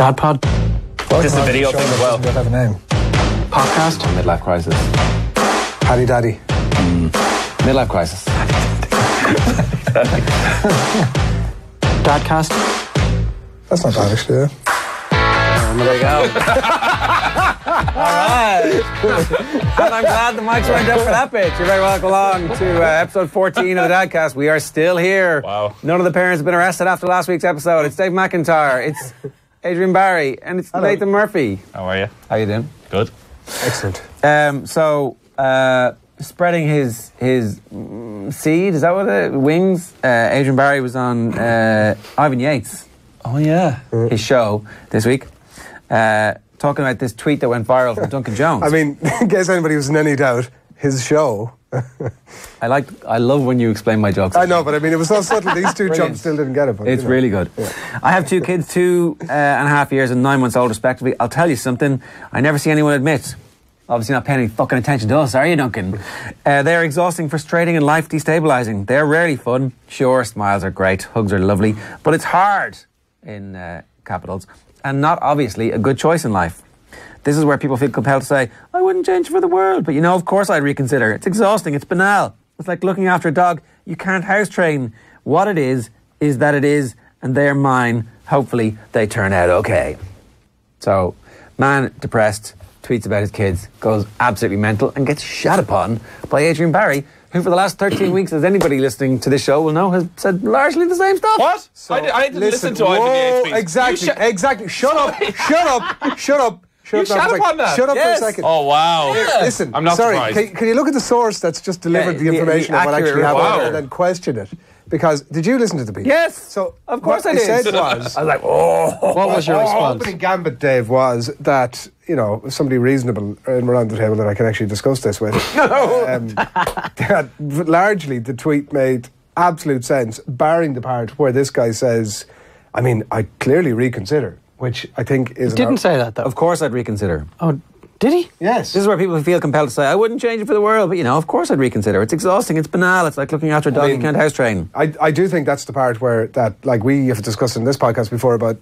Dad Pod. This is a video thing as well. Doesn't have a name. Podcast. Midlife crisis. Paddy Daddy. Midlife crisis. DADCAST. That's not bad, actually. Yeah. There you go. Alright. And I'm glad the mics went up for that bit. You're very welcome along to episode 14 of the DADCAST. We are still here. Wow. None of the parents have been arrested after last week's episode. It's Dave McIntyre. It's Adrian Barry. And it's Nathan Murphy. How are you? How you doing? Good. Excellent. Spreading his seed, is that what it wings? Adrian Barry was on Ivan Yates. Oh, yeah. His show this week. Talking about this tweet that went viral from Duncan Jones. I mean, in case anybody was in any doubt, his show. I love when you explain my jokes. I know, but I mean, it was so subtle. These two chumps still didn't get it. But, it's really good. Yeah. I have two kids, 2.5 years and 9 months old, respectively. I'll tell you something I never see anyone admit. Obviously not paying any fucking attention to us, are you, Duncan? They're exhausting, frustrating, and life destabilising. They're rarely fun. Sure, smiles are great, hugs are lovely, but it's hard, in capitals, and not obviously a good choice in life. This is where people feel compelled to say, I wouldn't change for the world, but of course I'd reconsider. It's exhausting, it's banal. It's like looking after a dog. You can't house train. What it is that it is, and they're mine. Hopefully they turn out okay. So, man depressed, tweets about his kids, goes absolutely mental, and gets shat upon by Adrian Barry, who for the last 13 weeks, as anybody listening to this show will know, has said largely the same stuff. What? So, I didn't listen to Ivan Yates. Exactly. Shut up. You shut up on that? Shut up Yes. for a second. Oh, wow. Yeah. Listen, I'm not sorry, surprised. can you look at the source that's just delivered the information of what accurate actually happened report. and then question it? Because, did you listen to the piece? Yes. So, Of course what I did. said was... I was like, oh. What was your response? opening gambit, Dave, was that, somebody reasonable around the table that I can actually discuss this with. That largely the tweet made absolute sense, barring the part where this guy says, I clearly reconsider, which I think is... He didn't say that, though. Of course I'd reconsider. Oh, did he? Yes. This is where people feel compelled to say, I wouldn't change it for the world, but of course I'd reconsider. It's exhausting, it's banal, it's like looking after a dog you can't house train. I do think that's the part where we have discussed in this podcast before about,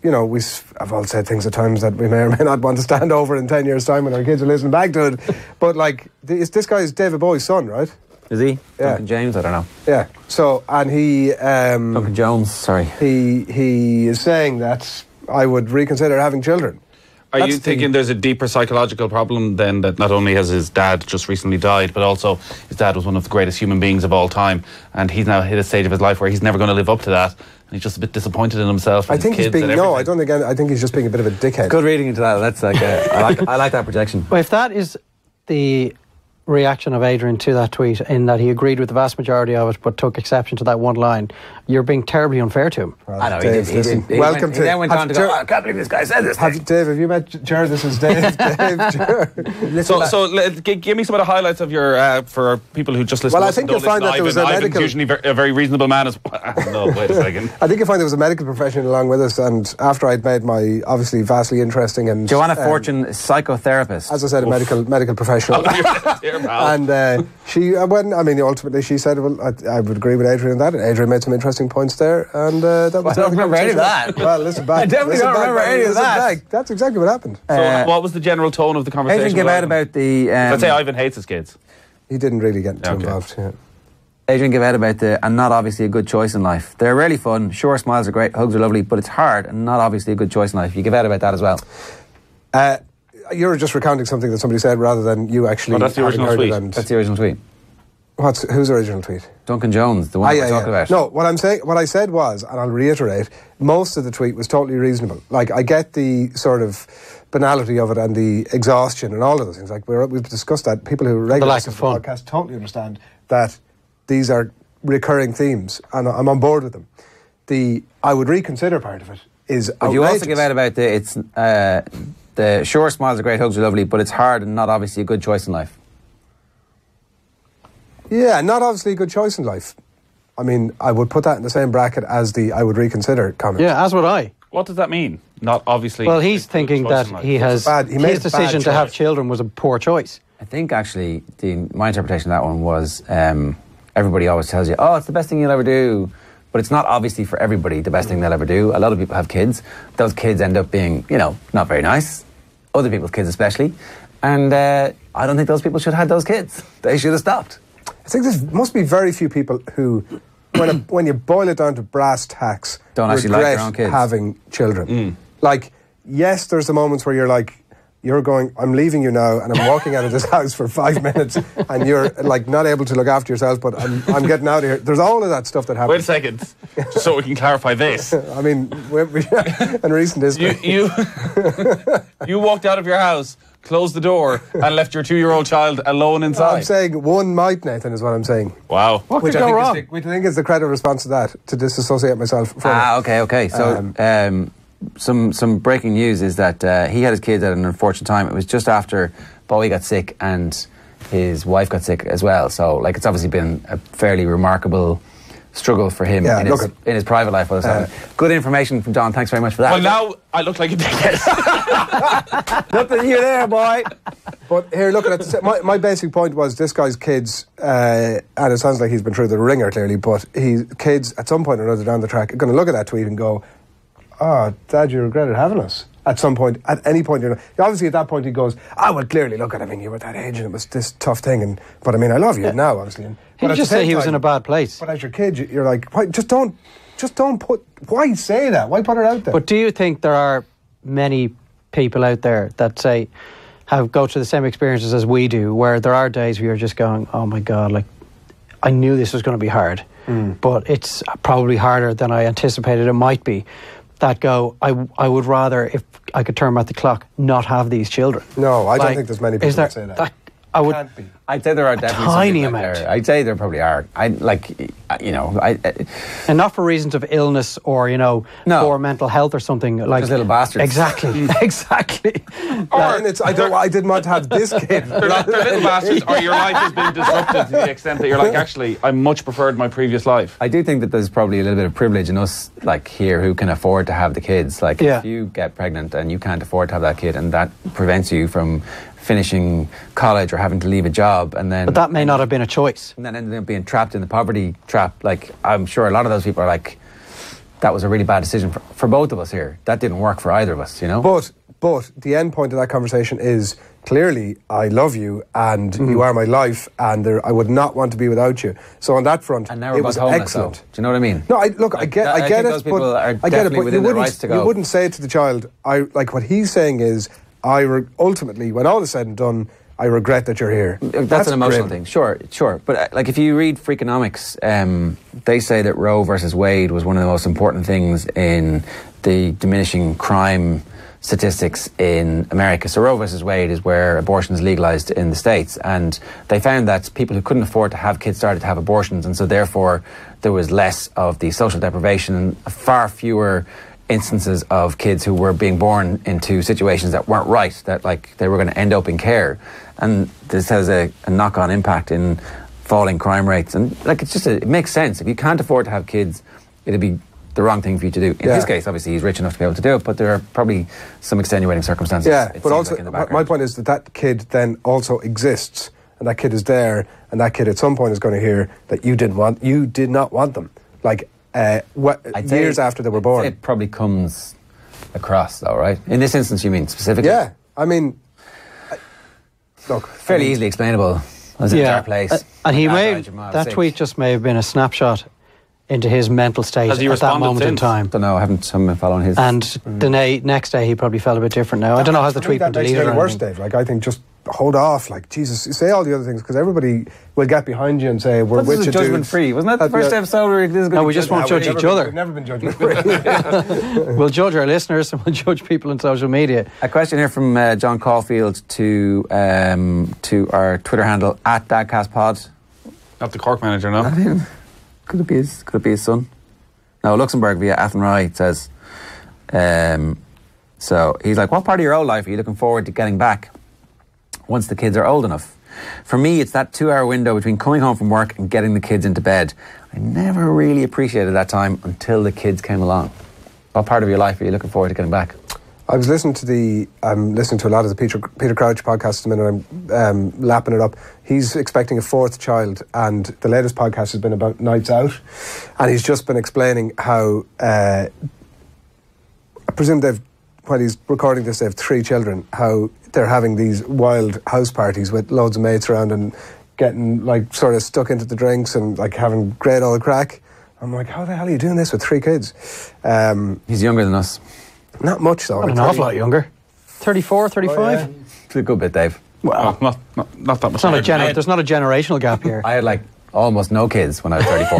I've all said things at times that we may or may not want to stand over in 10 years' time when our kids are listening back to it. But this guy is David Bowie's son, right? Is he? Yeah. Duncan James? I don't know. Yeah. So, and he... Duncan Jones, sorry. He is saying that I would reconsider having children. Are you thinking there's a deeper psychological problem then, that not only has his dad just recently died, but also his dad was one of the greatest human beings of all time, and he's now hit a stage of his life where he's never going to live up to that, and he's just a bit disappointed in himself and I think his he's kids being... and No, everything. I think he's just being a bit of a dickhead. Good reading into that. That's like I like that projection. Well, if that is the reaction of Adrian to that tweet, in that he agreed with the vast majority of it but took exception to that one line, you're being terribly unfair to him. Well, I know, Dave, he did. listen, He welcome went, to... He then went on to go, I can't believe this guy said this thing. Dave, have you met Ger? This is Dave. Give me some of the highlights of your for people who just listen. Well, I think you'll find that there was a Ivan's medical... usually a very reasonable man. No, wait a second. I think you'll find there was a medical professional along with us, and after I'd made my obviously vastly interesting and... Joanna Fortune, psychotherapist. As I said, a medical professional. Dear pal. And she, ultimately she said, well, I would agree with Adrian on that, and Adrian made some interesting points there, and that was... I don't remember any of that. Well, listen back. I definitely don't remember any of that. That's exactly what happened. So what was the general tone of the conversation? Adrian gave out about the... Let's say Ivan hates his kids. He didn't really get too involved. Yeah. Adrian gave out about the, and not obviously a good choice in life. They're really fun. Sure, smiles are great, hugs are lovely, but it's hard and not obviously a good choice in life. You give out about that as well. You're just recounting something that somebody said rather than you actually... Oh, that's the original tweet. That's the original tweet. Whose original tweet? Duncan Jones, the one we're talking about. No, what I said was, and I'll reiterate, most of the tweet was totally reasonable. Like, I get the sort of banality of it and the exhaustion and all of those things. Like, we've discussed that. People who regularly listen to the podcast totally understand that these are recurring themes, and I'm on board with them. The I would reconsider part of it is outrageous. But you also give out about the sure, smiles are great, hugs are lovely, but it's hard and not obviously a good choice in life. Yeah, not obviously a good choice in life. I mean, I would put that in the same bracket as the I would reconsider comment. Yeah, as would I. What does that mean? Not obviously... Well, he's thinking that his decision to have children was a poor choice. I think actually my interpretation of that one was everybody always tells you, oh, it's the best thing you'll ever do. But it's not obviously for everybody the best thing they'll ever do. A lot of people have kids. Those kids end up being, not very nice. Other people's kids especially. And I don't think those people should have had those kids. They should have stopped. I think there must be very few people who, when you boil it down to brass tacks, don't actually like their own kids. Having children. Like, yes, there's the moments where you're like, you're going, I'm leaving you now and I'm walking out of this house for 5 minutes and you're like not able to look after yourself, but I'm getting out of here. There's all of that stuff that happens. Wait a second, just so we can clarify this. I mean, in recent history. You walked out of your house, closed the door and left your 2-year-old child alone inside. I'm saying one might, Nathan, is what I'm saying. Wow. What could go wrong? Which I think is the credible response to that, to disassociate myself from it. Okay. So, some breaking news is that he had his kids at an unfortunate time. It was just after Bowie got sick and his wife got sick as well. So, like, it's obviously been a fairly remarkable struggle for him in his private life. Good information from John. Thanks very much for that. Well, now I look like a dickhead. Nothing here there, boy. But here, looking at my basic point was this guy's kids, and it sounds like he's been through the ringer clearly, but his kids at some point or another down the track are going to look at that tweet and go, "Oh, Dad, you regretted having us." At some point, at any point, obviously at that point he goes, "I would clearly look at it. I mean, you were at that age and it was this tough thing, but I mean, I love you now, obviously." He But just say he was in a bad place. But as your kid, you're like, why, just don't put. Why say that? Why put it out there? But do you think there are many people out there that say go through the same experiences as we do, where there are days where you're just going, "Oh my God, like I knew this was going to be hard, but it's probably harder than I anticipated it might be." That go, I would rather, if I could turn back the clock, not have these children. No, I don't think there's many people that say that. I would. Can't be. I'd say there are definitely tiny some people amount. out there. I'd say there probably are. And not for reasons of illness or poor mental health or something like just little bastards. Exactly, exactly. I didn't want to have this kid. They're little bastards, or your life has been disrupted to the extent that you're like, actually, I much preferred my previous life. I do think that there's probably a little bit of privilege in us, like here, who can afford to have the kids. Like, if you get pregnant and you can't afford to have that kid, and that prevents you from finishing college or having to leave a job, but that may not have been a choice, and then ended up being trapped in the poverty trap. Like, I'm sure a lot of those people are like, that was a really bad decision for both of us here. That didn't work for either of us, But the end point of that conversation is clearly, I love you and you are my life, and I would not want to be without you. So on that front, and now we're it was excellent. Do you know what I mean? No, I get it. Those people are I get it, but within their rights to go. You wouldn't say to the child, what he's saying is, ultimately, when all is said and done, I regret that you're here. That's an emotional thing, sure. But if you read Freakonomics, they say that Roe versus Wade was one of the most important things in the diminishing crime statistics in America. So Roe versus Wade is where abortion is legalized in the States, and they found that people who couldn't afford to have kids started to have abortions, and so therefore there was less of the social deprivation and far fewer instances of kids who were being born into situations that weren't right, that like they were going to end up in care. And this has a knock-on impact in falling crime rates. And like, it makes sense. If you can't afford to have kids, it'd be the wrong thing for you to do. In his case, obviously, he's rich enough to be able to do it, but there are probably some extenuating circumstances. Yeah, but also, my point is that kid then also exists, and that kid is there, and that kid at some point is going to hear that you did not want them. Like, years after they were born. It probably comes across, though, right? In this instance, you mean specifically? Yeah, I mean, fairly easily explainable. I was in a dark place. And he that tweet just may have been a snapshot into his mental state at that moment in time. I don't know, I haven't been following his. And the next day he probably felt a bit different now. I don't know, has the tweet been deleted or worse, Dave. Like, I think just hold off. Like, Jesus, say all the other things, because everybody will get behind you and say, we're with you, judgment free. Wasn't that the first episode where this is going we just won't judge each other. We've never been judgment free. We'll judge our listeners and we'll judge people on social media. A question here from John Caulfield to our Twitter handle @DADCASTpod. Not the Cork manager, no? Could it be his son? No, Luxembourg via Athenry says. So he's like, what part of your old life are you looking forward to getting back once the kids are old enough? For me, it's that 2-hour window between coming home from work and getting the kids into bed. I never really appreciated that time until the kids came along. What part of your life are you looking forward to getting back? I'm listening to a lot of the Peter Crouch podcast at the minute, and I'm lapping it up. He's expecting a 4th child, and the latest podcast has been about nights out, and he's just been explaining how I presume while he's recording this, they have 3 children, how they're having these wild house parties with loads of mates around and getting like sort of stuck into the drinks and like having great old crack. I'm like, how the hell are you doing this with 3 kids? He's younger than us. Not much though. Not an awful lot younger. 34, 35? Oh, yeah. It's a good bit, Dave. Well, not that much. There's not a generational gap here. I had like almost no kids when I was 34.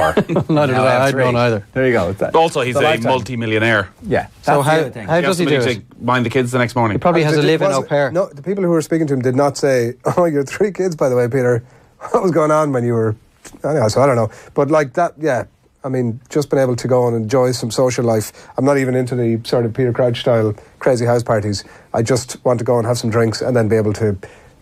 Neither did I had none either. There you go. Also, he's a multi-millionaire. Yeah. So That's the other thing. how does he do to it? mind the kids the next morning. He probably has a live-in au pair. No, the people who were speaking to him did not say, "Oh, you're 3 kids, by the way, Peter." What was going on when you were? Anyhow, so I don't know. But like that, yeah. I mean, just being able to go and enjoy some social life. I'm not even into the sort of Peter Crouch style crazy house parties. I just want to go and have some drinks and then be able to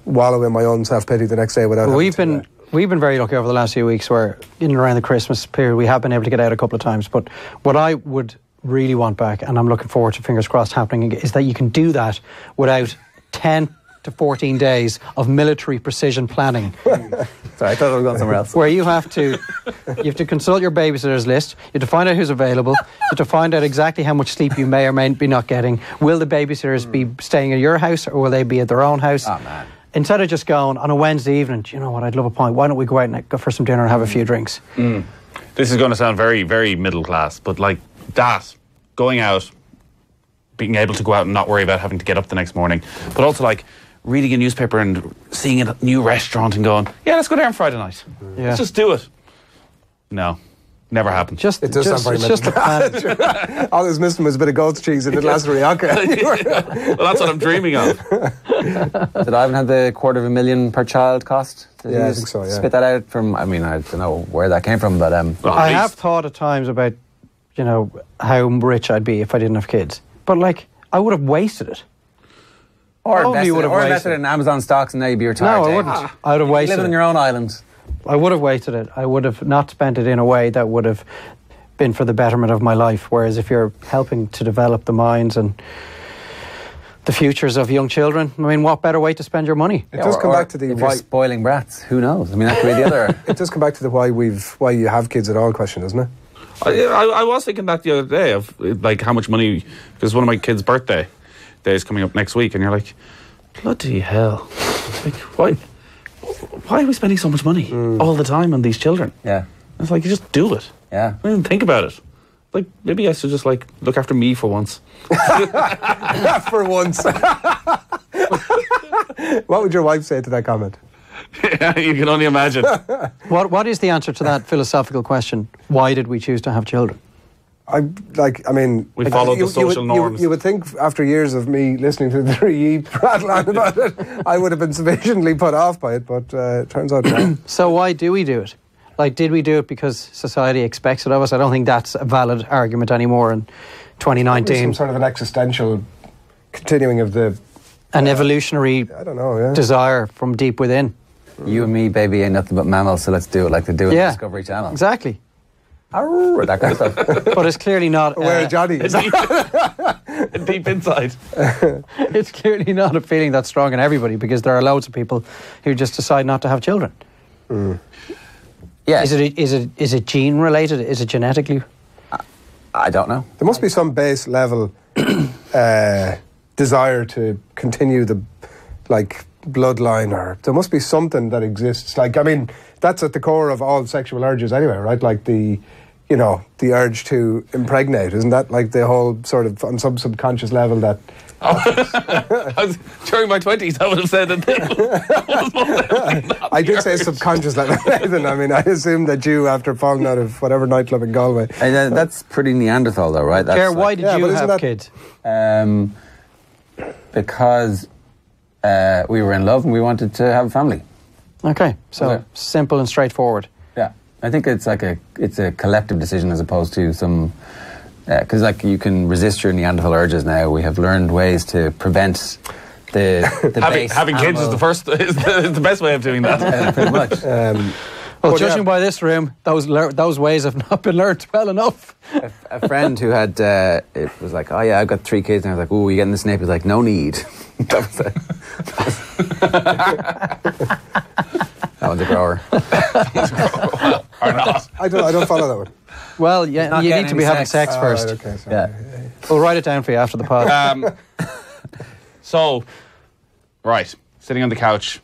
wallow in my own self-pity the next day without. We've been very lucky over the last few weeks where in and around the Christmas period we have been able to get out a couple of times. But what I would really want back, and I'm looking forward to, fingers crossed, happening, is that you can do that without 10 to 14 days of military precision planning. Sorry, I thought I was going somewhere else. Where you have to consult your babysitter's list, you have to find out who's available, you have to find out exactly how much sleep you may or may be not getting. Will the babysitters be staying at your house or will they be at their own house? Oh, man. Instead of just going on a Wednesday evening, do you know what, I'd love a pint. Why don't we go out and go for some dinner and have a few drinks? This is going to sound very, very middle class, but like that, going out, being able to go out and not worry about having to get up the next morning, but also like reading a newspaper and seeing a new restaurant and going, yeah, let's go there on Friday night. Yeah. Let's just do it. No, never happened. It does sound very just the plan. All I was missing was a bit of goat's cheese and a glass of Rioja. Well, that's what I'm dreaming of. Did Ivan have the $250,000 per child cost? Did Yeah, he I think so, yeah. Spit that out from, I mean, I don't know where that came from, but... Well, I at have least- thought at times about, you know, how rich I'd be if I didn't have kids. But like, I would have wasted it. Or Probably would have invested in Amazon stocks and now you'd be retired. No, I Dave. wouldn't. I would have wasted Living on it. your own island. I would have wasted it. I would have not spent it in a way that would have been for the betterment of my life. Whereas if you're helping to develop the minds and the futures of young children, I mean, what better way to spend your money? It does come back to the if you're why. spoiling brats, who knows? I mean, that could be the other... It does come back to the why you have kids at all question, doesn't it? I was thinking that the other day of like how much money, because one of my kids' birthday day is coming up next week, and you're like, bloody hell, like why are we spending so much money all the time on these children? Yeah. It's like, you just do it. Yeah. Don't even think about it. Like, maybe I should just like look after me for once. For once. What would your wife say to that comment? Yeah, you can only imagine. What is the answer to that philosophical question? Why did we choose to have children? We followed the social norms. You would think after years of me listening to the 3E rattle on about it, I would have been sufficiently put off by it, but it turns out not. So why do we do it? Like, did we do it because society expects it of us? I don't think that's a valid argument anymore in 2019. Some sort of an existential continuing of An evolutionary I don't know, yeah. desire from deep within. You and me, baby, ain't nothing but mammals, so let's do it like they do in the Yeah. Discovery Channel. Exactly. Arr, that kind of stuff. But it's clearly not... Where Johnny is. Deep inside. It's clearly not a feeling that's strong in everybody, because there are loads of people who just decide not to have children. Yeah. Is it gene related? Is it genetically? I don't know. There must be some base level desire to continue the bloodline, or there must be something that exists. Like, I mean, that's at the core of all sexual urges anyway, right? Like the urge to impregnate, isn't that like the whole sort of on some subconscious level that... During my 20s, I would have said that. I did say subconscious level, Nathan. I mean, I assumed that you, after falling out of whatever nightclub in Galway... And that's pretty Neanderthal, though, right? That's Claire, why did you but isn't have that- kids? Because we were in love and we wanted to have a family. Okay, so Okay. simple and straightforward. Yeah, I think it's a collective decision as opposed to some... Because you can resist your Neanderthal urges now. We have learned ways to prevent the base Having kids is animal- the first is the best way of doing that. Pretty much. Well, But, judging yeah. by this room, those ways have not been learnt well enough. A friend who had it was like, oh yeah, I've got 3 kids, and I was like, oh, you getting the snip? He's like, no need. That was it. That one's a grower. Or not. I don't follow that one. Well, yeah, not you getting need to any be having sex. sex first. Right, okay, sorry. Yeah. We'll write it down for you after the pod. So, right, sitting on the couch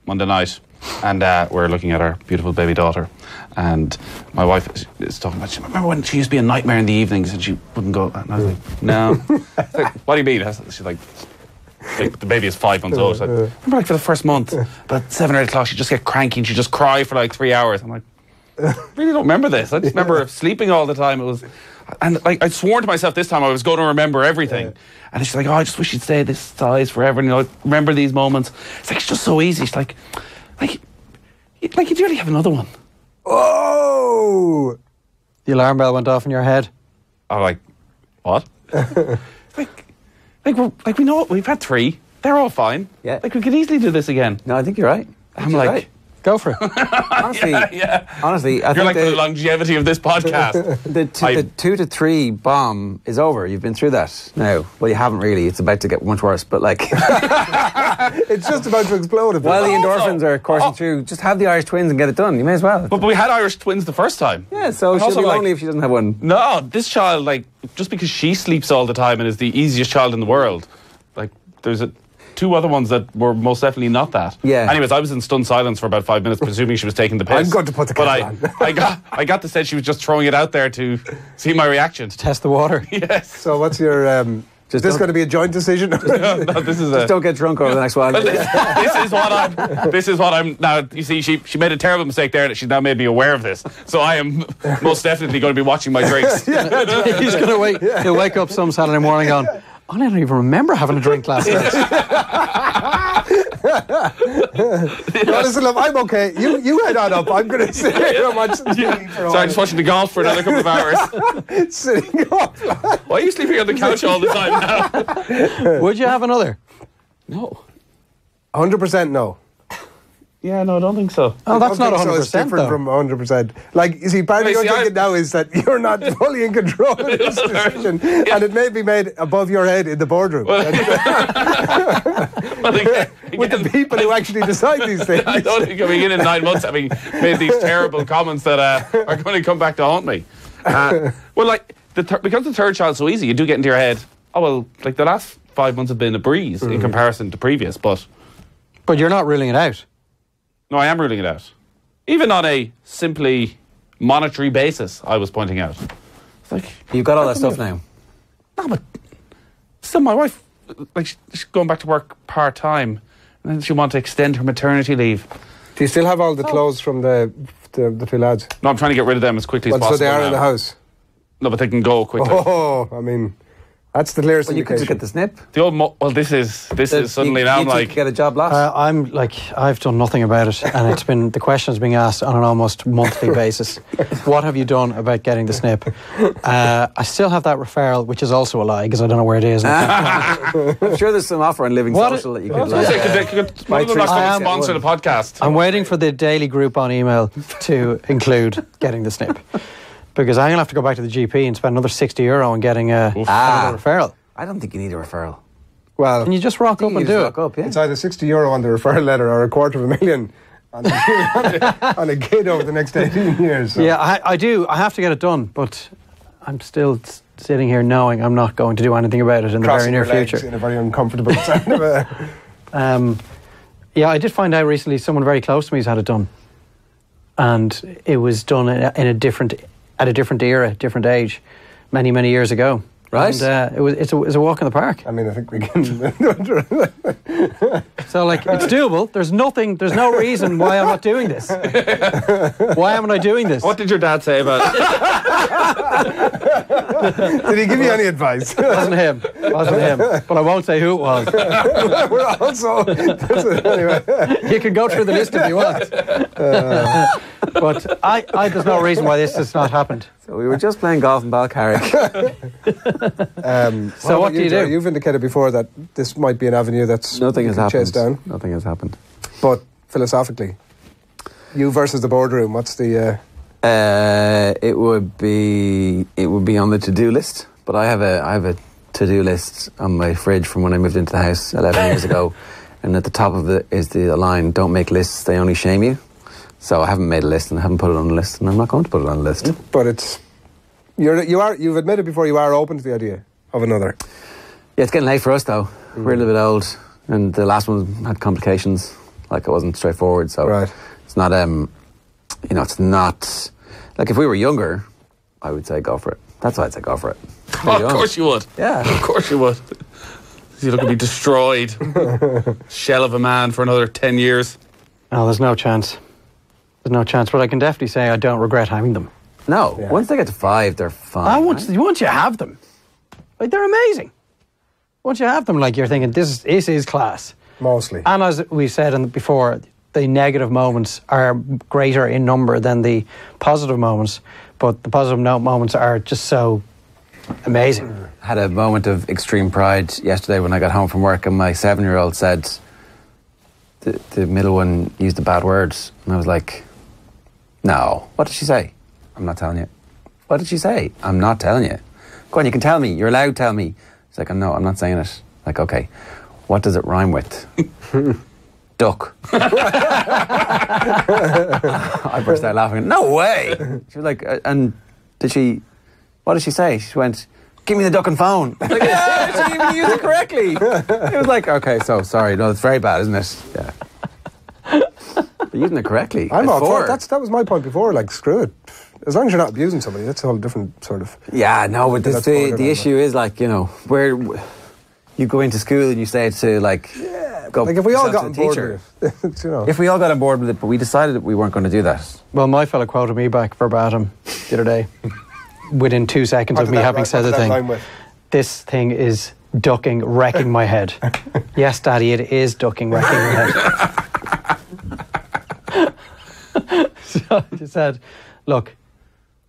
Monday night, and we're looking at our beautiful baby daughter. And my wife is talking about, remember when she used to be a nightmare in the evenings and she wouldn't go? And I was like, no. It's like, what do you mean? She's like, the baby is 5 months old. She's like, remember like for the first month, about 7 or 8 o'clock, she'd just get cranky and she'd just cry for like 3 hours. I'm like, I really don't remember this. I just remember sleeping all the time. It was, and like I'd sworn to myself this time I was going to remember everything. And she's like, oh, I just wish you'd stay this size forever. And remember these moments. It's like, it's just so easy. She's like you'd really have another one. Oh! The alarm bell went off in your head. I'm like, what? like we know we've had 3. They're all fine. Yeah. Like we could easily do this again. No, I think you're right. I'm like, right. Go for it. Honestly, yeah. honestly, I You're think like the longevity of this podcast. the 2 to 3 bomb is over. You've been through that now. Well, you haven't really. It's about to get much worse. But like, It's just about to explode. a bit. while the endorphins are coursing through, just have the Irish twins and get it done. You may as well. but we had Irish twins the first time. Yeah, so And she'll also, be like- lonely if she doesn't have one. No, this child, like, just because she sleeps all the time and is the easiest child in the world, like, there's 2 other ones that were most definitely not that. Yeah. Anyways, I was in stunned silence for about 5 minutes, presuming she was taking the piss. I'm going to put the But camera on. I got the sense she was just throwing it out there to see my reaction. Test the water. Yes. So what's your... is this don't- going to be a joint decision? No, this is Just don't get drunk over the next while. this is what I'm now. You see, she made a terrible mistake there that she's now made me aware of this. So I am most definitely going to be watching my drinks. He's going to wait. He'll wake up some Saturday morning going, I don't even remember having a drink last night. No, listen, love, I'm okay. You head on up. I'm going to sit here and watch some TV for a So I'm just watching the golf for another couple of hours. while. Sitting up. Why are you sleeping on the couch all the time now? Would you have another? No. 100% no. Yeah, no, I don't think so. Oh, that's I not don't think 100%. so. It's different though. from 100%. Like, you see, part of Wait, your see, thinking now is that you're not fully in control of this decision, and it may be made above your head in the boardroom Well, again, with the people who actually decide these things. I don't think coming in 9 months having made these terrible comments that are going to come back to haunt me. Well, like, because the third child's so easy, you do get into your head, oh, well, like the last 5 months have been a breeze in comparison to previous, but But you're not ruling it out. no, I am ruling it out. Even on a simply monetary basis, I was pointing out. It's like, You've got all that stuff now. no, but still my wife, like, she's going back to work part-time, and then she'll want to extend her maternity leave. Do you still have all the clothes from the 2 lads? No, I'm trying to get rid of them as quickly as Well, possible. so they are in now. the house. No, but they can go quickly. Oh, I mean, that's the clearest Well, you could just indication. get the snip. The old well, this is suddenly now I'm you two like, could get a job lost. I'm like, I've done nothing about it, and it's been the questions being asked on an almost monthly basis. What have you done about getting the snip? I still have that referral, which is also a lie because I don't know where it is. I'm sure there's some offer on Living What Social that you could I was gonna like. say, one of them not I going to am- sponsor the podcast. I'm waiting for the daily Groupon email to include getting the snip, because I'm gonna have to go back to the GP and spend another €60 on getting another referral. I don't think you need a referral. Well, And you just rock up You and just do rock it. up, yeah. it's either €60 on the referral letter or $250,000 on a kid over the next 18 years. So. Yeah, I do. I have to get it done, but I'm still sitting here knowing I'm not going to do anything about it in the very Crossing near your legs future. in a very uncomfortable kind of a... Yeah, I did find out recently someone very close to me has had it done, and it was done at a different era, different age, many years ago. Right. And it's a walk in the park. I mean, I think we can... So like it's doable. There's no reason why I'm not doing this. Why am I doing this? What did your dad say about it? Did he give you any advice? Wasn't him. But I won't say who it was. We're also... anyway. You can go through the list if you want. But I there's no reason why this has not happened. So we were just playing golf in Balcarrick. So what do you do? You've indicated before that this might be an avenue that's Nothing has you can happened. chase down, Nothing has happened. but philosophically, You versus the boardroom. What's the? It would be on the to-do list. But I have a to-do list on my fridge from when I moved into the house 11 years ago, and at the top of it is the line: "Don't make lists; they only shame you." So I haven't made a list, and I haven't put it on the list, and I'm not going to put it on the list. But you've admitted before you are open to the idea of another. Yeah, it's getting late for us though. We're a little bit old, and the last one had complications. Like, it wasn't straightforward, so right. It's not. It's not like if we were younger, I would say go for it. That's why I'd say go for it. Oh, of course you would. Yeah, of course you would. You're looking to be destroyed, shell of a man for another 10 years. No, there's no chance. There's no chance. But I can definitely say I don't regret having them. No, once they get to 5, they're fine. Once you have them, like, they're amazing. Once you have them, like, you're thinking this is class. Mostly. And as we said before, the negative moments are greater in number than the positive moments. But the positive moments are just so amazing. I had a moment of extreme pride yesterday when I got home from work, and my 7-year-old said the middle one used a bad word, and I was like, "No, what did she say? I'm not telling you." "What did she say?" "I'm not telling you." "Go on, you can tell me. You're allowed to tell me." He's like, "No, I'm not saying it." Like, "Okay, what does it rhyme with?" "Duck." I burst out laughing. "No way!" She was like, "And what did she say?" She went, "Give me the duck and phone." I was like, "Yeah, she didn't even use it correctly." It was like, "Okay, so sorry. No, it's very bad, isn't it?" Yeah. But using it correctly. I'm all for it. That was my point before. Like, screw it. As long as you're not abusing somebody, that's a whole different sort of... Yeah, no, but the issue is, like, where you go into school and you say to, like... Go like, if we all got on board with it, If we all got on board with it, but we decided that we weren't going to do that. Well, my fella quoted me back verbatim the other day, within 2 seconds of me having said the thing. "This thing is ducking, wrecking my head." Yes, Daddy, it is ducking, wrecking my head. So he said, "Look,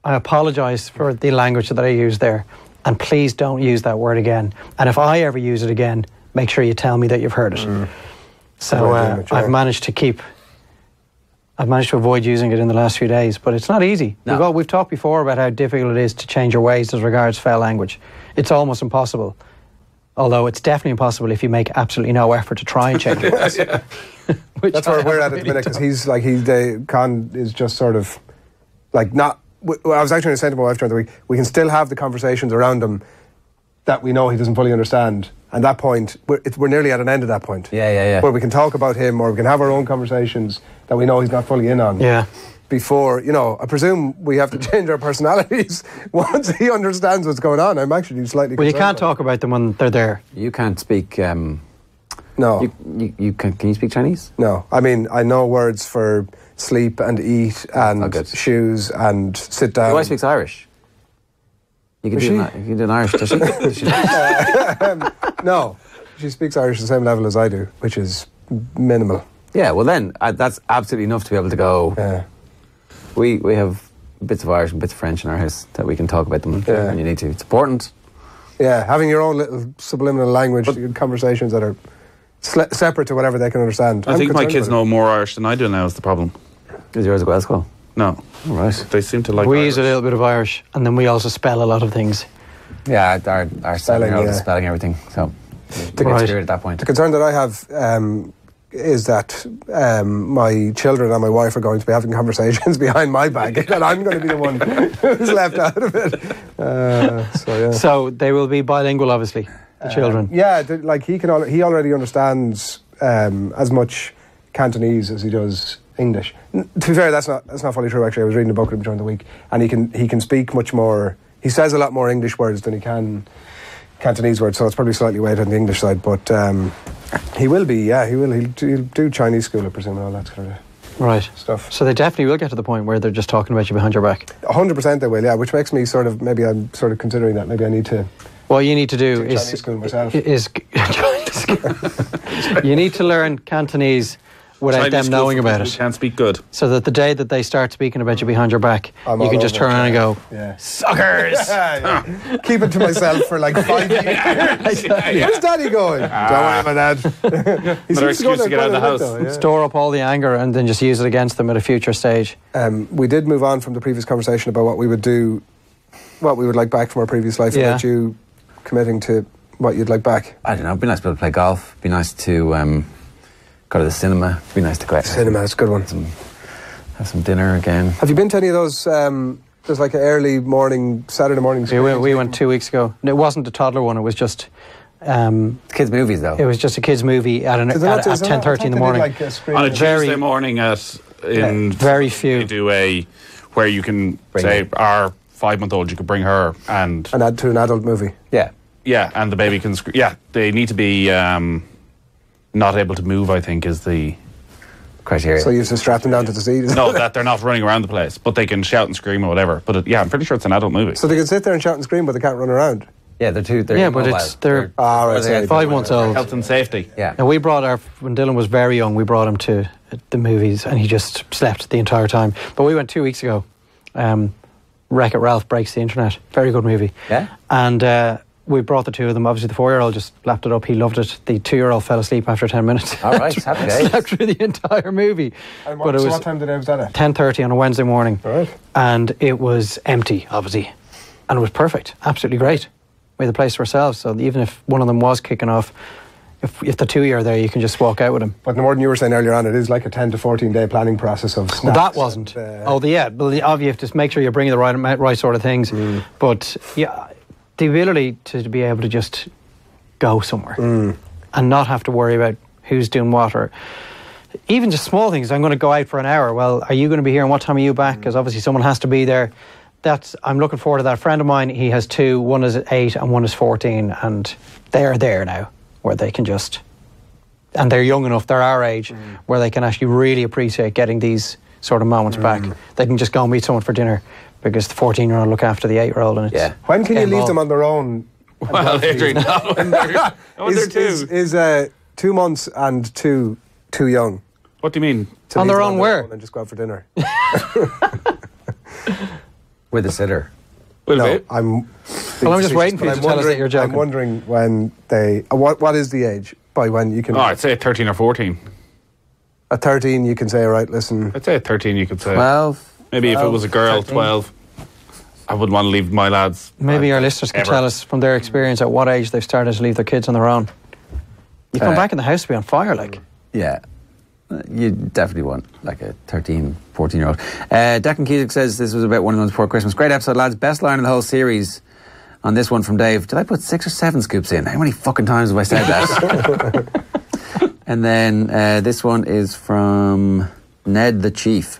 I apologise for the language that I used there, and please don't use that word again. And if I ever use it again, make sure you tell me that you've heard it." So I've managed to avoid using it in the last few days, but it's not easy. No. We've talked before about how difficult it is to change your ways as regards foul language. It's almost impossible. Although it's definitely impossible if you make absolutely no effort to try and change your ways. That's where we're at the minute, because he's like, Con is just sort of like not... I was actually going to say to my wife during the week, we can still have the conversations around him that we know he doesn't fully understand. And that point, we're nearly at an end of that point. Yeah. Where we can talk about him, or we can have our own conversations that we know he's not fully in on. Yeah. Before, I presume we have to change our personalities once he understands what's going on. I'm actually slightly... Well, you can't talk about them when they're there. You can't speak... No. Can you speak Chinese? No. I mean, I know words for sleep and eat and shoes and sit down. My wife speaks Irish. You can do an Irish, does she? No. She speaks Irish the same level as I do, which is minimal. Yeah, well then, that's absolutely enough to be able to go... Yeah. We have bits of Irish and bits of French in our house that we can talk about them when you need to. It's important. Yeah, having your own little subliminal language, conversations that are separate to whatever they can understand. I think my kids know more Irish than I do now is the problem. Is yours a Welsh school? No. All right. They seem to like We Irish. use a little bit of Irish, and then we also spell a lot of things. Yeah, our spelling is spelling everything, so we get screwed at that point. The concern that I have is that my children and my wife are going to be having conversations behind my back, and I'm going to be the one who's left out of it. So they will be bilingual, obviously, the children. Yeah, like he already understands as much Cantonese as he does English. To be fair, that's not fully true. Actually, I was reading a book with him during the week, and he can speak much more. He says a lot more English words than he can Cantonese words, so it's probably slightly weighted on the English side. But he will be. Yeah, he will. He'll do Chinese school, I presume, and all that kind of stuff. So they definitely will get to the point where they're just talking about you behind your back. 100% they will. Yeah, which makes me I'm considering that maybe I need to. What you need to do Chinese school myself. You need to learn Cantonese without Chinese them school knowing for about people who it. can't speak good. So that the day that they start speaking about you behind your back, I'm you all can just over turn it, around and go, Yeah. Suckers! Yeah. Keep it to myself for like 5 years. Where's Daddy going? Don't worry about that. He Another seems to go excuse to there get out of the quite a bit, house. though, yeah. store up all the anger and then just use it against them at a future stage. We did move on from the previous conversation about what we would do, what we would like back from our previous life. Yeah. About you committing to what you'd like back. I don't know. It'd be nice to be able to play golf. It'd be nice to go to the cinema. It'd be nice to go out. Cinema, it's a good one. Have some dinner again. Have you been to any of those? There's like an early morning, Saturday morning. We went 2 weeks ago. And it wasn't a toddler one. It was just Kids' movies, though. it was just a kids movie at 10:30 in the morning. Like a screen On a Very- Tuesday morning in very few. they do where you can Bring say it. our 5-month-old, you could bring her and add to an adult movie. Yeah. and the baby can they need to be not able to move, I think, is the Criteria. So you just strap them down to the seat. no, that they're not running around the place, but they can shout and scream or whatever. But I'm pretty sure it's an adult movie. So they can sit there and shout and scream, but they can't run around. Yeah, they're too. They're Yeah, but immobile. they're Right, they're 5 months old. Health and safety. Yeah. And we brought when Dylan was very young, we brought him to the movies and he just slept the entire time. But we went 2 weeks ago. Wreck-It Ralph Breaks the Internet. Very good movie. Yeah. And we brought the two of them. Obviously, the 4-year-old just lapped it up. He loved it. The 2-year-old fell asleep after 10 minutes. All right, happy days. Slept through the entire movie. And But it so was what time did was that at? 10:30 on a Wednesday morning. All right. And it was empty, obviously. And it was perfect. Absolutely great. We had the place to ourselves. So even if one of them was kicking off, if the 2-year are there, you can just walk out with him. But more than you were saying earlier on, it is like a 10 to 14 day planning process of snacks. Well, that wasn't. Well, you have to make sure you're bringing the right sort of things. But yeah, the ability to be able to just go somewhere and not have to worry about who's doing what, or even just small things. I'm going to go out for an hour. Well, are you going to be here and what time are you back? Because obviously someone has to be there. I'm looking forward to that. A friend of mine, he has 2. One is 8 and one is 14, and they're there now where they can just, and they're young enough, they're our age, where they can actually really appreciate getting these sort of moments back. They can just go and meet someone for dinner because the 14-year-old look after the 8-year-old, and it's When can you leave involved. them on their own? Well, Adrian, not when they're 2. Is 2 months and too young? What do you mean? To On leave their them own where? And just go out for dinner. With a sitter. Well, No, wait. I'm just waiting for you but to tell us that you're joking. I'm wondering when they. What is the age by when you can? I'd say 13 or 14. At 13, you can say, right, listen. I'd say at 13 you could say. 12. Maybe if it was a girl, 13. 12. I wouldn't want to leave my lads. Maybe our listeners can ever. tell us from their experience at what age they've started to leave their kids on their own. You come back in the house to be on fire, like. Yeah. You definitely want like a 13, 14-year-old. Declan Keegan says this was about 1 month before Christmas. Great episode, lads. Best line in the whole series. On this one from Dave. Did I put 6 or 7 scoops in? How many fucking times have I said that? And then this one is from Ned the Chief.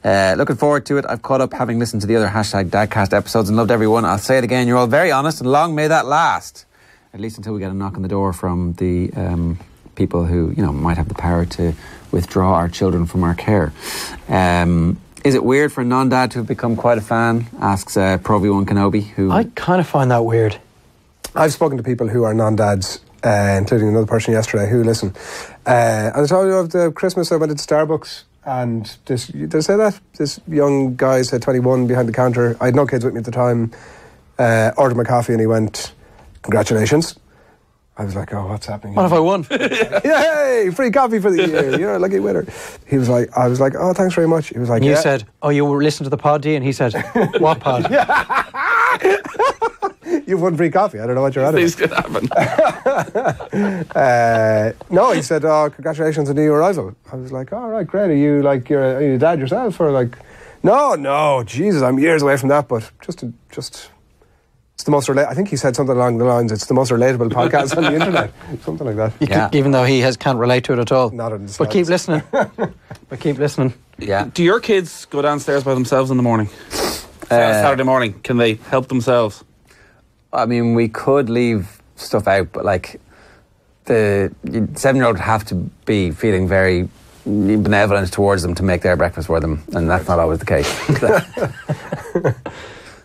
Looking forward to it. I've caught up having listened to the other #DADCAST episodes and loved every one. I'll say it again. You're all very honest and long may that last. At least until we get a knock on the door from the people who, might have the power to withdraw our children from our care. Is it weird for a non-dad to have become quite a fan? Asks Pro V1 Kenobi, who... I kind of find that weird. I've spoken to people who are non-dads, including another person yesterday who listen. And I told you of the Christmas I went into Starbucks and did I say that? This young guy said 21 behind the counter. I had no kids with me at the time. Ordered my coffee and he went, "Congratulations." I was like, "Oh, what's happening?" What if I won? Yay! Free coffee for the year. You're a lucky winner. I was like, "Oh, thanks very much." He was like, And you "Yeah." said, "Oh, you were listening to the pod, D?" And he said, "What pod?" "You've won free coffee." I don't know what you're at. Things could happen. No, he said, "Oh, congratulations on the new arrival." I was like, "All right, great. Are you are you a dad yourself, or like?" No, Jesus, I'm years away from that, but just it's the most I think he said something along the lines, "It's the most relatable podcast on the internet," something like that. You could, even though he can't relate to it at all. Not in the But keep slightest. listening. But keep listening. Yeah. Do your kids go downstairs by themselves in the morning? Saturday morning, can they help themselves? I mean, we could leave stuff out, but like the 7-year-old would have to be feeling very benevolent towards them to make their breakfast for them, and that's not always the case.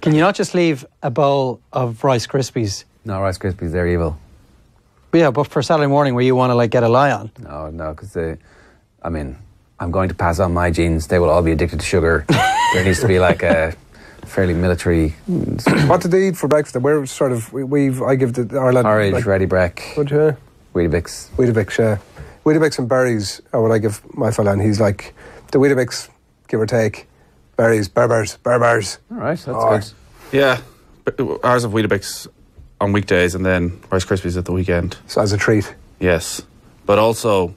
Can you not just leave a bowl of Rice Krispies? No, Rice Krispies, they're evil. Yeah, but for Saturday morning where you want to get a lie on. No, because I mean, I'm going to pass on my genes. They will all be addicted to sugar. There needs to be like a fairly military... What did they eat for breakfast? We're sort of... I give our lad... Porridge, like, ready break, what, yeah? Weetabix. Weetabix, yeah. Weetabix and berries are what I give my fella, and he's like, the Weetabix, give or take, berries, berbers. All right, that's good. Yeah, ours have Weetabix on weekdays and then Rice Krispies at the weekend. So as a treat. Yes, but also,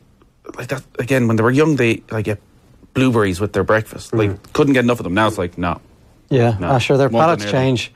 like that again, when they were young, they like get blueberries with their breakfast. Like, couldn't get enough of them. Now it's like, no. Yeah, No. sure, their Won't palates go near change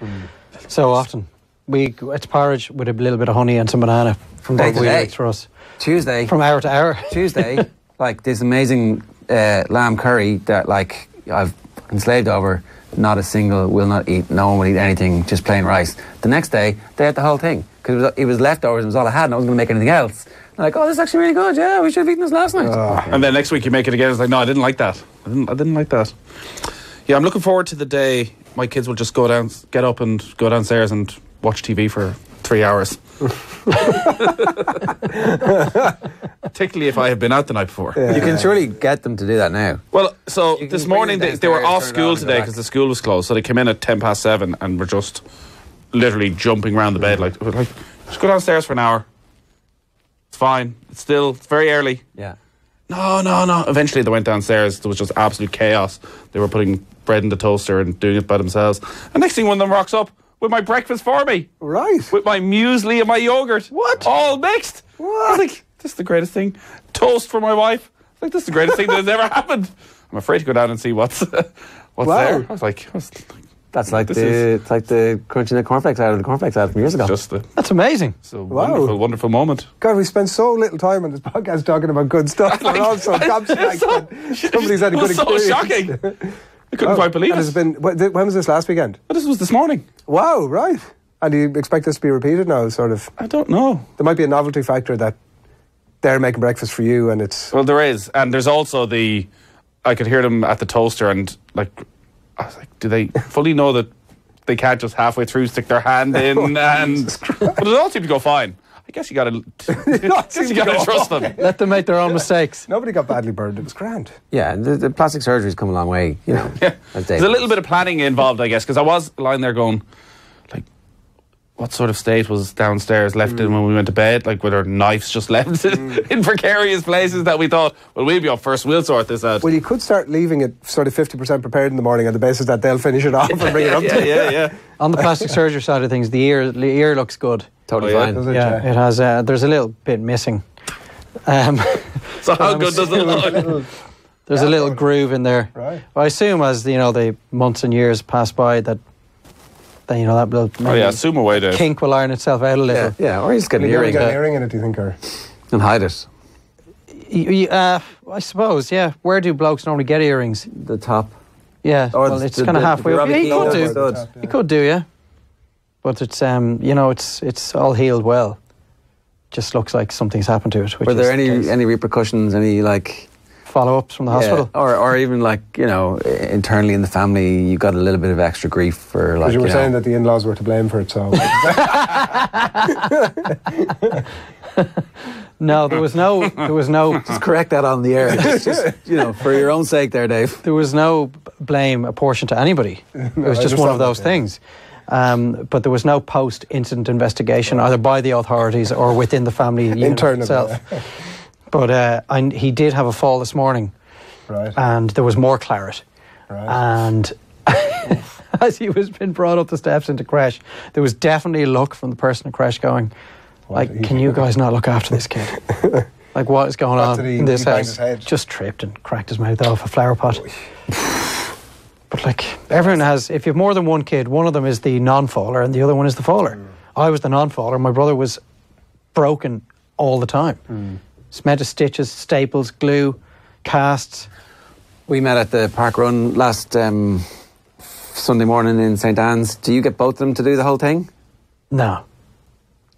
so often. It's porridge with a little bit of honey and some banana from Day to day. Weetabix for us. Tuesday. From hour to hour. Tuesday, like this amazing lamb curry that like I've enslaved over. Not a single will not eat. No one will eat anything. Just plain rice. The next day, they ate the whole thing because it was leftovers. It was all I had, and I wasn't going to make anything else. They're like, oh, this is actually really good. Yeah, we should have eaten this last night. And then next week you make it again. It's like, no, I didn't like that. I didn't like that. Yeah, I'm looking forward to the day my kids will just get up and go downstairs and watch TV for 3 hours. Particularly if I have been out the night before. Yeah. You can surely get them to do that now. Well, so You can this bring morning them they were downstairs, off turn it school on and go today back. because the school was closed. So they came in at 7:10 and were just literally jumping around the bed like just go downstairs for an hour. It's fine. It's very early. Yeah. No. Eventually they went downstairs. There was just absolute chaos. They were putting bread in the toaster and doing it by themselves. And next thing, one of them rocks up with my breakfast for me. Right. With my muesli and my yogurt. What? All mixed. What? I was like, this is the greatest thing. Toast for my wife. I was like, this is the greatest thing that has ever happened. I'm afraid to go down and see what's there. I was like, That's like This it's like the crunching the cornflakes out of the cornflakes out from years ago. That's amazing. It's a wonderful, wonderful moment. God, we spend so little time on this podcast talking about good stuff. We're also gobsmacked that somebody's had a good It was so experience. shocking. I couldn't quite believe And it. it's been, when was this, last weekend? But this was this morning. Wow, right. And do you expect this to be repeated now, sort of? I don't know. There might be a novelty factor that they're making breakfast for you and it's... Well, there is. And there's also I could hear them at the toaster and like, I was like, do they fully know that they can't just halfway through stick their hand in but it all seemed to go fine. I guess you gotta trust them. Let them make their own mistakes. Nobody got badly burned. It was grand. Yeah, the plastic surgery's come a long way, you know. Yeah. as There's Dave a little bit of planning involved, I guess, because I was lying there going, like, what sort of state was downstairs left in when we went to bed? Like, were there knives just left in precarious places that we thought, well, we'll be up first, we'll sort this out. Well, you could start leaving it sort of 50% prepared in the morning on the basis that they'll finish it off and bring it up to you. Yeah. On the plastic surgery side of things, the ear looks good. Totally Oh, yeah. fine. Does it? Yeah, it has. There's a little bit missing. So how good does it look? There's a little groove in there. Right. I assume as the months and years pass by that that little Oh yeah, assume away, Dave. kink will iron itself out a little. Yeah, or you just get an You're earring going to get an earring in it, do you think? Or? and hide it. I suppose, yeah. Where do blokes normally get earrings? The top. Yeah, Or well, it's the- kind of the- halfway the up. Yeah, rubber you could key do. over the stud. You could do, yeah. But it's it's all healed well. Just looks like something's happened to it. Which Were there is the case. any repercussions, any like follow-ups from the hospital? or even like internally in the family you got a little bit of extra grief for like Because you were saying that the in-laws were to blame for it, so... No, there was no just correct that on the air just for your own sake there, Dave. there was no blame apportioned to anybody. It was I just one of understand those that, things. But there was no post-incident investigation either by the authorities or within the family unit Internal, itself. But he did have a fall this morning, Right. and there was more claret. Right. And as he was being brought up the steps into creche, there was definitely a look from the person in creche going, like, can you guys not look after this kid? Like, what is going on did he- in this he banged house? his head? Just tripped and cracked his mouth off a flower pot. But like, everyone has, if you have more than one kid, one of them is the non-faller and the other one is the faller. I was the non-faller. My brother was broken all the time. It's meant to stitches, staples, glue, casts. We met at the park run last Sunday morning in St. Anne's. Do you get both of them to do the whole thing? No.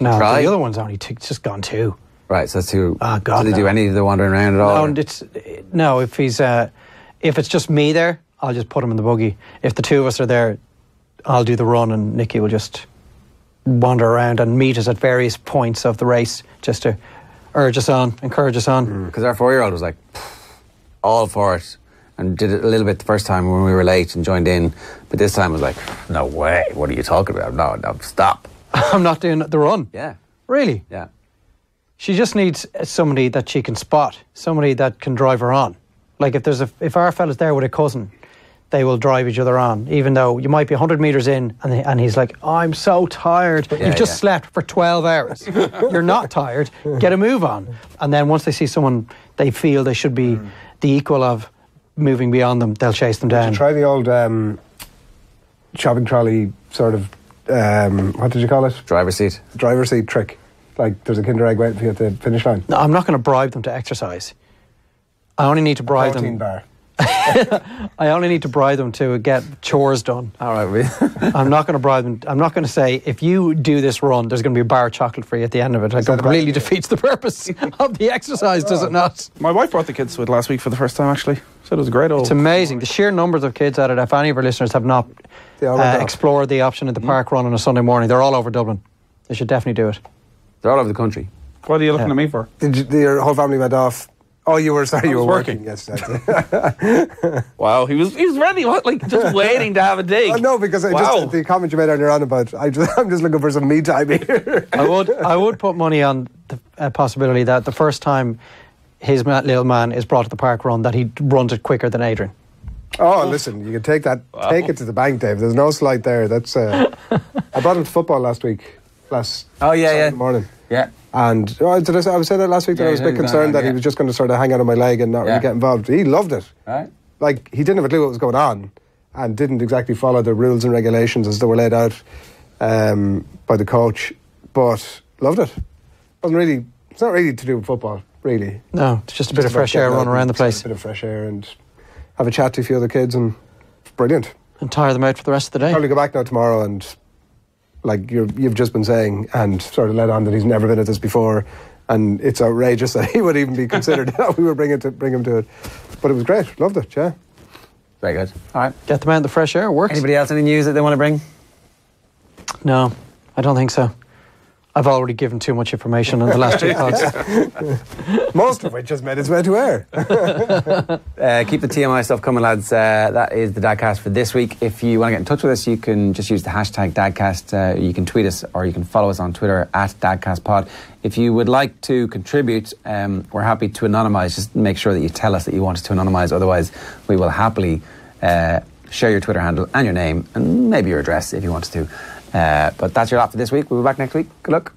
Try? The other one's only just gone two. Right, so that's two. Oh, God, do they no. do any of the wandering around at all? No, and if it's just me there, I'll just put him in the buggy. If the two of us are there, I'll do the run and Nicky will just wander around and meet us at various points of the race just to urge us on, encourage us on. Because our 4-year-old was like, all for it, and did it a little bit the first time when we were late and joined in. But this time I was like, no way, what are you talking about? No, stop. I'm not doing the run. Yeah. Really? Yeah. She just needs somebody that she can spot, somebody that can drive her on. Like if our fella's there with a cousin, they will drive each other on, even though you might be 100 metres in and he's like, I'm so tired. You've just slept for 12 hours. You're not tired. Get a move on. And then once they see someone they feel they should be the equal of moving beyond them, they'll chase them down. Try the old shopping trolley sort of, what did you call it? Driver's seat. Driver's seat trick. Like there's a Kinder Egg waiting for you at the finish line. No, I'm not going to bribe them to exercise. I only need to bribe them. Bar. I only need to bribe them to get chores done. All right. I'm not going to bribe them. I'm not going to say, if you do this run, there's going to be a bar of chocolate for you at the end of it. It completely defeats the purpose of the exercise, does it not? My wife brought the kids to it last week for the first time, actually. Said it was a great old... It's amazing. The sheer numbers of kids at it, if any of our listeners have not explored the option at the park run on a Sunday morning, they're all over Dublin. They should definitely do it. They're all over the country. What are you looking at me for? Did your whole family went off? Oh, you were working. Yes. Wow, he was ready. What, like just waiting to have a dig? Oh, no, because just the comment you made earlier on about I'm just looking for some me time here. I would put money on the possibility that the first time his little man is brought to the park run, that he runs it quicker than Adrian. Oh, listen, you can take that. Wow. Take it to the bank, Dave. There's no slight there. That's. I brought him to football last Saturday morning. Yeah. And did I was saying that last week that I was a bit concerned that he was just going to sort of hang out on my leg and not really get involved. He loved it. Right. Like, he didn't have a clue what was going on and didn't exactly follow the rules and regulations as they were laid out by the coach, but loved it. It's not really to do with football, really. No, it's just a bit of fresh air, run around the place. A bit of fresh air and have a chat to a few other kids, and it's brilliant. And tire them out for the rest of the day. Probably go back now tomorrow and, like you've just been saying, and sort of let on that he's never been at this before, and it's outrageous that he would even be considered that we were bring him to it. But it was great, loved it, yeah. Very good. All right. Get them out in the fresh air, works. Anybody else any news that they want to bring? No, I don't think so. I've already given too much information in the last two pods. Most of which has made its way to air. Keep the TMI stuff coming, lads. That is the DADCAST for this week. If you want to get in touch with us, you can just use the hashtag DADCAST. You can tweet us or you can follow us on Twitter at DADCASTPod. If you would like to contribute, we're happy to anonymise. Just make sure that you tell us that you want us to anonymise. Otherwise, we will happily share your Twitter handle and your name and maybe your address if you want us to. But that's your lot for this week. We'll be back next week. Good luck.